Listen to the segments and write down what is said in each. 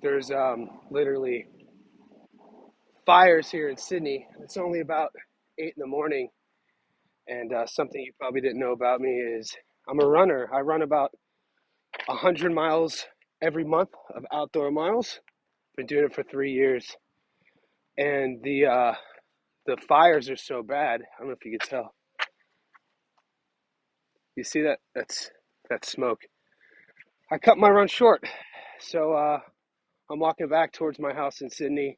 There's literally fires here in Sydney. It's only about 8 in the morning, and something you probably didn't know about me is I'm a runner. I run about 100 miles every month of outdoor miles. Been doing it for 3 years, and the fires are so bad. I don't know if you could tell. You see that? That's smoke. I cut my run short, so I'm walking back towards my house in Sydney,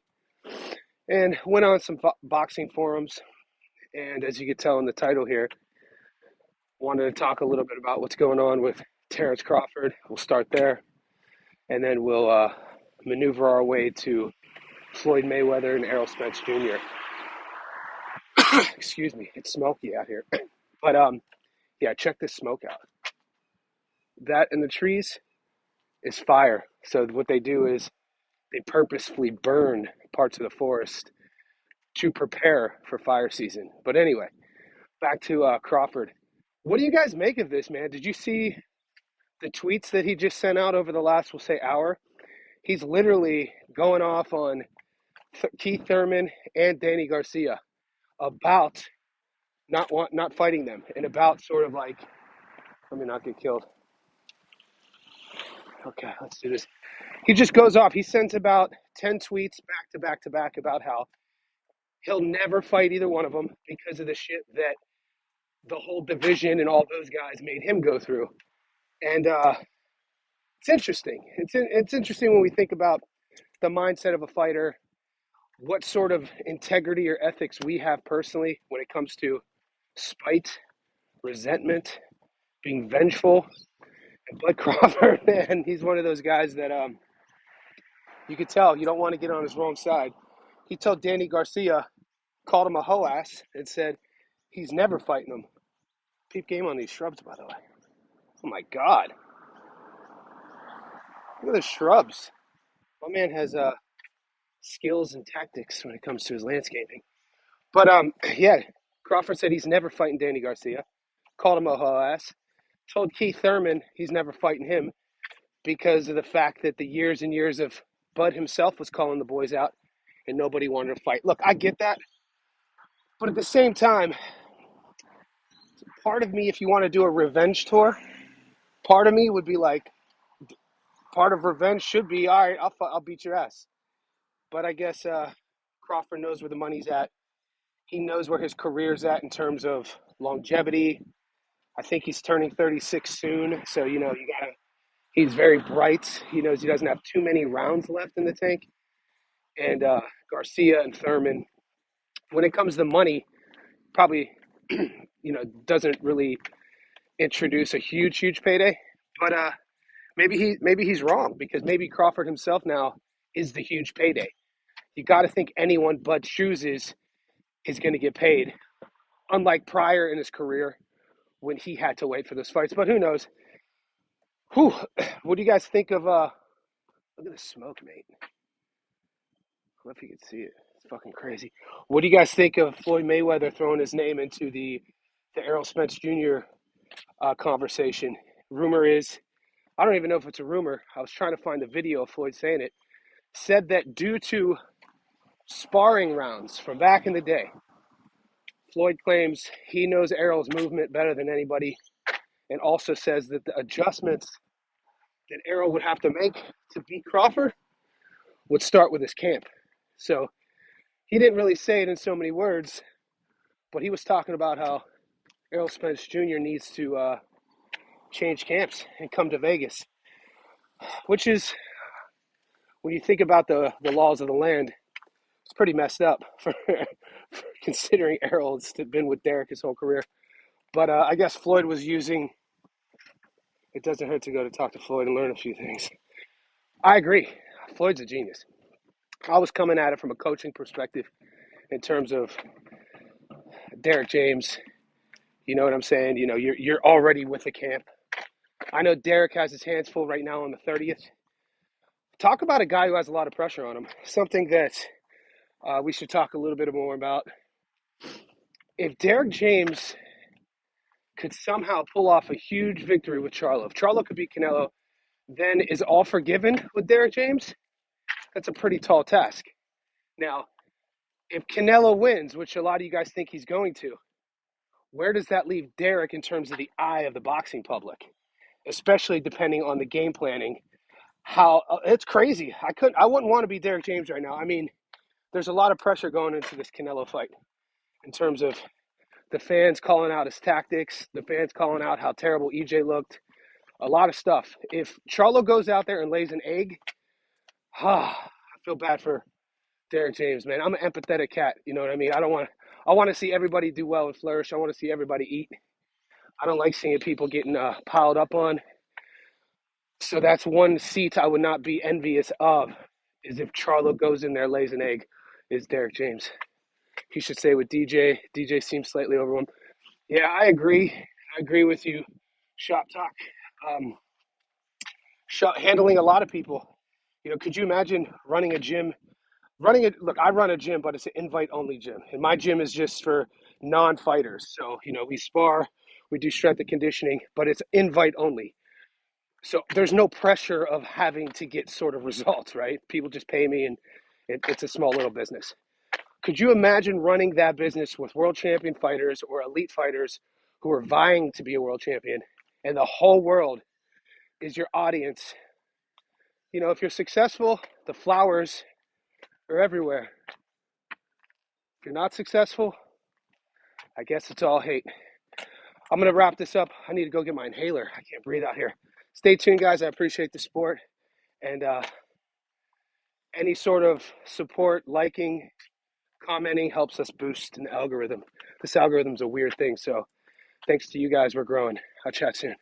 and went on some boxing forums. And as you can tell in the title here, wanted to talk a little bit about what's going on with Terrence Crawford. We'll start there, and then we'll maneuver our way to Floyd Mayweather and Errol Spence Jr. Excuse me, it's smoky out here. But yeah, check this smoke out. That in the trees is fire. So what they do is they purposefully burn parts of the forest to prepare for fire season. But anyway, back to Crawford. What do you guys make of this, man? Did you see the tweets that he just sent out over the last, we'll say, hour? He's literally going off on Keith Thurman and Danny Garcia about not fighting them, and about sort of like, let me not get killed. Okay, let's do this. He just goes off. He sends about 10 tweets back to back to back about how he'll never fight either one of them because of the shit that the whole division and all those guys made him go through. And it's interesting. It's interesting when we think about the mindset of a fighter, what sort of integrity or ethics we have personally when it comes to spite, resentment, being vengeful. And Bud Crawford, man, he's one of those guys that you could tell you don't want to get on his wrong side. He told Danny Garcia, called him a hoe ass, and said he's never fighting him. Peep game on these shrubs, by the way. Oh my God. Look at the shrubs. My man has skills and tactics when it comes to his landscaping. But yeah, Crawford said he's never fighting Danny Garcia. Called him a hoe ass. Told Keith Thurman he's never fighting him because of the fact that the years and years of Bud himself was calling the boys out and nobody wanted to fight. Look, I get that. But at the same time, part of me, if you want to do a revenge tour, part of me would be like, part of revenge should be, all right, I'll beat your ass. But I guess Crawford knows where the money's at. He knows where his career's at in terms of longevity. I think he's turning 36 soon. So, he's very bright. He knows he doesn't have too many rounds left in the tank. And Garcia and Thurman, when it comes to money, probably, doesn't really introduce a huge payday. But maybe he's wrong, because maybe Crawford himself now is the huge payday. You got to think anyone Bud chooses is going to get paid, unlike prior in his career when he had to wait for those fights. But who knows? Whew. What do you guys think of, look at the smoke, mate. I don't know if you can see it. It's fucking crazy. What do you guys think of Floyd Mayweather throwing his name into the Errol Spence Jr. Conversation? Rumor is, I don't even know if it's a rumor. I was trying to find the video of Floyd saying it. Said that due to sparring rounds from back in the day, Floyd claims he knows Errol's movement better than anybody, and also says that the adjustments that Errol would have to make to beat Crawford would start with his camp. So he didn't really say it in so many words, but he was talking about how Errol Spence Jr. needs to change camps and come to Vegas, which is, when you think about the laws of the land, it's pretty messed up for considering Errol's been with Derek his whole career. But I guess Floyd was using, it doesn't hurt to go to talk to Floyd and learn a few things. I agree. Floyd's a genius. I was coming at it from a coaching perspective in terms of Derek James. You know what I'm saying? You're already with the camp. I know Derek has his hands full right now on the 30th. Talk about a guy who has a lot of pressure on him. Something that we should talk a little bit more about. If Derek James could somehow pull off a huge victory with Charlo, if Charlo could beat Canelo, then is all forgiven with Derek James? That's a pretty tall task. Now, if Canelo wins, which a lot of you guys think he's going to, where does that leave Derek in terms of the eye of the boxing public? Especially depending on the game planning. How it's crazy. I wouldn't want to be Derek James right now. I mean, there's a lot of pressure going into this Canelo fight in terms of the fans calling out his tactics, the fans calling out how terrible EJ looked, a lot of stuff. If Charlo goes out there and lays an egg, I feel bad for Derek James, man. I'm an empathetic cat. You know what I mean? I want to see everybody do well and flourish. I want to see everybody eat. I don't like seeing people getting piled up on. So that's one seat I would not be envious of, is if Charlo goes in there, lays an egg, is Derek James. He should stay with DJ. DJ seems slightly overwhelmed. Yeah, I agree. I agree with you, Shop Talk. Um, handling a lot of people. You know, could you imagine running a gym? Look, I run a gym, but it's an invite-only gym. And my gym is just for non-fighters. So, you know, we spar, we do strength and conditioning, but it's invite only. So there's no pressure of having to get sort of results, right? People just pay me and it's a small little business. Could you imagine running that business with world champion fighters or elite fighters who are vying to be a world champion, and the whole world is your audience? You know, if you're successful, the flowers are everywhere. If you're not successful, I guess it's all hate. I'm going to wrap this up. I need to go get my inhaler. I can't breathe out here. Stay tuned, guys. I appreciate the support. And any sort of support, liking, commenting helps us boost an algorithm. This algorithm's a weird thing. So thanks to you guys, we're growing. I'll chat soon.